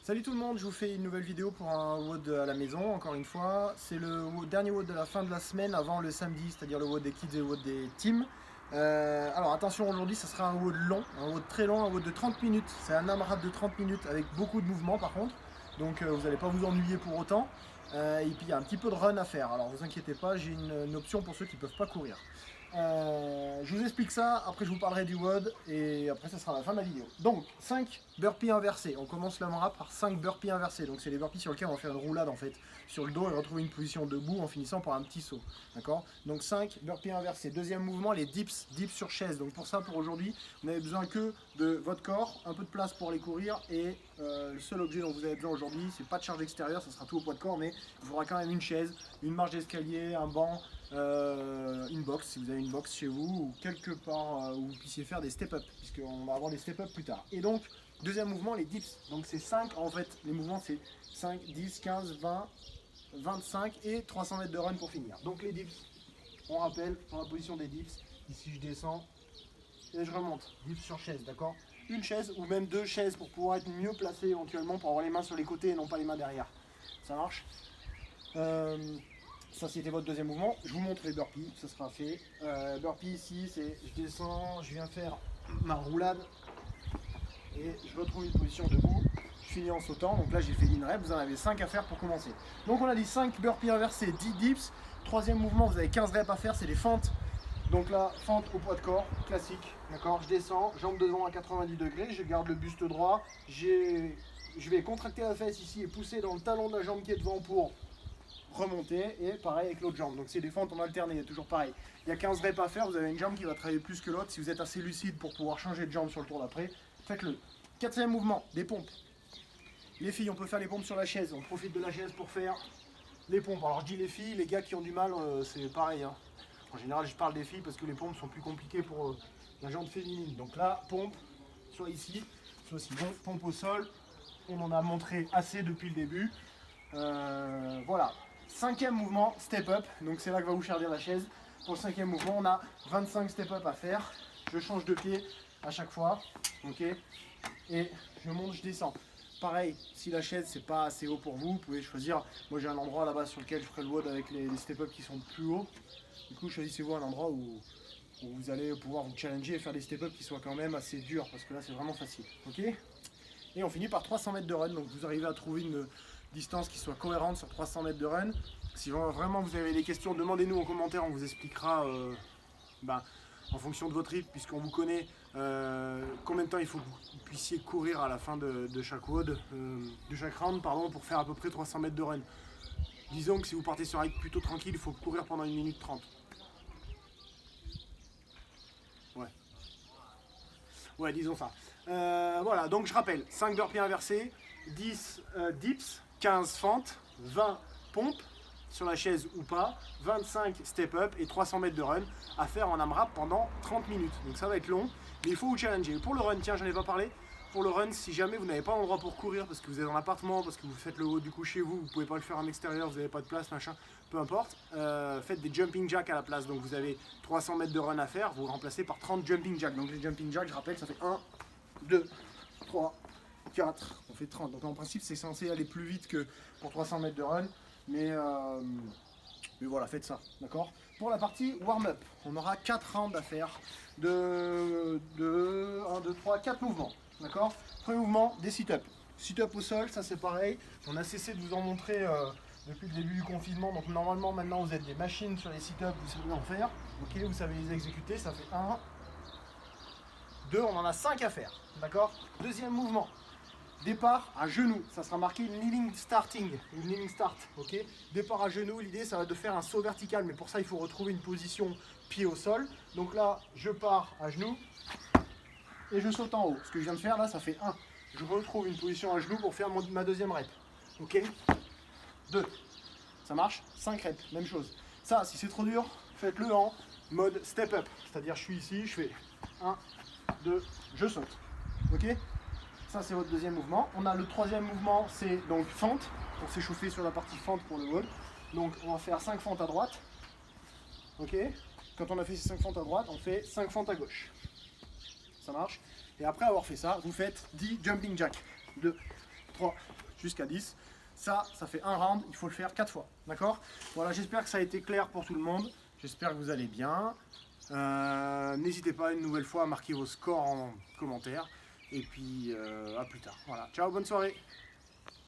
Salut tout le monde, je vous fais une nouvelle vidéo pour un WOD à la maison, encore une fois. C'est le dernier WOD de la fin de la semaine avant le samedi, c'est-à-dire le WOD des kids et le WOD des teams. Alors attention, aujourd'hui ça sera un WOD long, un WOD très long, un WOD de 30 minutes. C'est un AMRAP de 30 minutes avec beaucoup de mouvements par contre, donc vous n'allez pas vous ennuyer pour autant. Et puis il y a un petit peu de run à faire, alors vous inquiétez pas, j'ai une option pour ceux qui ne peuvent pas courir. Je vous explique ça, après je vous parlerai du WOD et après ça sera la fin de la vidéo. Donc 5 burpees inversés, on commence l'AMRAP par 5 burpees inversés, donc c'est les burpees sur lesquels on va faire une roulade en fait sur le dos et retrouver une position debout en finissant par un petit saut, d'accord. Donc 5 burpees inversés. Deuxième mouvement, les dips sur chaise. Donc pour ça, pour aujourd'hui, vous n'avez besoin que de votre corps, un peu de place pour aller courir et le seul objet dont vous avez besoin aujourd'hui, c'est pas de charge extérieure, ça sera tout au poids de corps, mais il faudra quand même une chaise, une marche d'escalier, un banc, une box si vous avez une box chez vous ou quelque part où vous puissiez faire des step-up puisqu'on va avoir des step-up plus tard. Et donc deuxième mouvement, les dips. Donc c'est 5 en fait, les mouvements c'est 5, 10, 15, 20, 25 et 300 mètres de run pour finir. Donc les dips, on rappelle dans la position des dips, ici je descends et je remonte, dips sur chaise, d'accord. Une chaise ou même deux chaises pour pouvoir être mieux placé éventuellement pour avoir les mains sur les côtés et non pas les mains derrière. Ça marche. Ça c'était votre deuxième mouvement. Je vous montre les burpees, ça sera fait. Burpee ici, c'est je descends, je viens faire ma roulade et je retrouve une position debout. Je finis en sautant, donc là j'ai fait l'in-rep, vous en avez 5 à faire pour commencer. Donc on a dit 5 burpees inversés, 10 dips. Troisième mouvement, vous avez 15 reps à faire, c'est les fentes. Donc là, fente au poids de corps, classique, d'accord. Je descends, jambes devant à 90 degrés, je garde le buste droit, je vais contracter la fesse ici et pousser dans le talon de la jambe qui est devant pour remonter, et pareil avec l'autre jambe. Donc c'est des fentes en alterné, il y a toujours pareil. Il y a 15 reps à faire, vous avez une jambe qui va travailler plus que l'autre. Si vous êtes assez lucide pour pouvoir changer de jambe sur le tour d'après, faites-le. Quatrième mouvement, des pompes. Les filles, on peut faire les pompes sur la chaise, on profite de la chaise pour faire les pompes. Alors je dis les filles, les gars qui ont du mal, c'est pareil, hein. En général, je parle des filles parce que les pompes sont plus compliquées pour la jambe féminine. Donc là, pompe, soit ici, soit sinon, pompe au sol. On en a montré assez depuis le début. Voilà. Cinquième mouvement, step up. Donc c'est là que va vous servir la chaise. Pour le cinquième mouvement, on a 25 step up à faire. Je change de pied à chaque fois. Ok. Et je monte, je descends. Pareil, si la chaise c'est pas assez haut pour vous, vous pouvez choisir. Moi j'ai un endroit là-bas sur lequel je ferai le WOD avec les step up qui sont plus hauts. Du coup, choisissez-vous un endroit où vous allez pouvoir vous challenger et faire des step-up qui soient quand même assez durs, parce que là, c'est vraiment facile. Ok. Et on finit par 300 mètres de run, donc vous arrivez à trouver une distance qui soit cohérente sur 300 mètres de run. Si vraiment vous avez des questions, demandez-nous en commentaire, on vous expliquera en fonction de votre rythme, puisqu'on vous connaît, combien de temps il faut que vous puissiez courir à la fin de chaque WOD, de chaque round, pardon, pour faire à peu près 300 mètres de run. Disons que si vous partez sur un rythme plutôt tranquille, il faut courir pendant 1 minute 30. Ouais, disons ça. Voilà, donc je rappelle, 5 burpees inversés, 10 dips, 15 fentes, 20 pompes, sur la chaise ou pas, 25 step-up et 300 mètres de run à faire en AMRAP pendant 30 minutes. Donc ça va être long, mais il faut vous challenger. Pour le run, tiens, j'en ai pas parlé. Pour le run, si jamais vous n'avez pas d'endroit pour courir parce que vous êtes en appartement, parce que vous faites le haut du coup chez vous, vous pouvez pas le faire en extérieur, vous n'avez pas de place, machin, peu importe, faites des jumping jacks à la place. Donc vous avez 300 mètres de run à faire, vous remplacez par 30 jumping jacks. Donc les jumping jacks, je rappelle, ça fait 1, 2, 3, 4, on fait 30. Donc en principe, c'est censé aller plus vite que pour 300 mètres de run, mais voilà, faites ça, d'accord. Pour la partie warm-up, on aura 4 rounds à faire de 1, 2, 3, 4 mouvements. D'accord. Premier mouvement, des sit-up. Sit-up au sol, ça c'est pareil. On a cessé de vous en montrer depuis le début du confinement. Donc normalement maintenant vous êtes des machines sur les sit-up, vous savez en faire. Ok, vous savez les exécuter, ça fait 1, 2, on en a 5 à faire. D'accord. Deuxième mouvement, départ à genoux. Ça sera marqué kneeling starting, une kneeling start. Ok. Départ à genoux, l'idée ça va être de faire un saut vertical, mais pour ça il faut retrouver une position pied au sol. Donc là, je pars à genoux. Et je saute en haut. Ce que je viens de faire là, ça fait 1. Je retrouve une position à genoux pour faire ma deuxième rep. Ok. 2. Ça marche. 5 reps, même chose. Ça, si c'est trop dur, faites-le en mode step up. C'est-à-dire, je suis ici, je fais 1, 2, je saute. Ok. Ça, c'est votre deuxième mouvement. On a le troisième mouvement, c'est donc fente, pour s'échauffer sur la partie fente pour le WOD. Donc, on va faire 5 fentes à droite. Ok. Quand on a fait ces 5 fentes à droite, on fait 5 fentes à gauche. Ça marche. Et après avoir fait ça, vous faites 10 jumping jacks. 2, 3 jusqu'à 10. Ça fait un round, il faut le faire 4 fois, d'accord? Voilà, j'espère que ça a été clair pour tout le monde. J'espère que vous allez bien. N'hésitez pas une nouvelle fois à marquer vos scores en commentaire. Et puis à plus tard. Voilà, ciao, bonne soirée.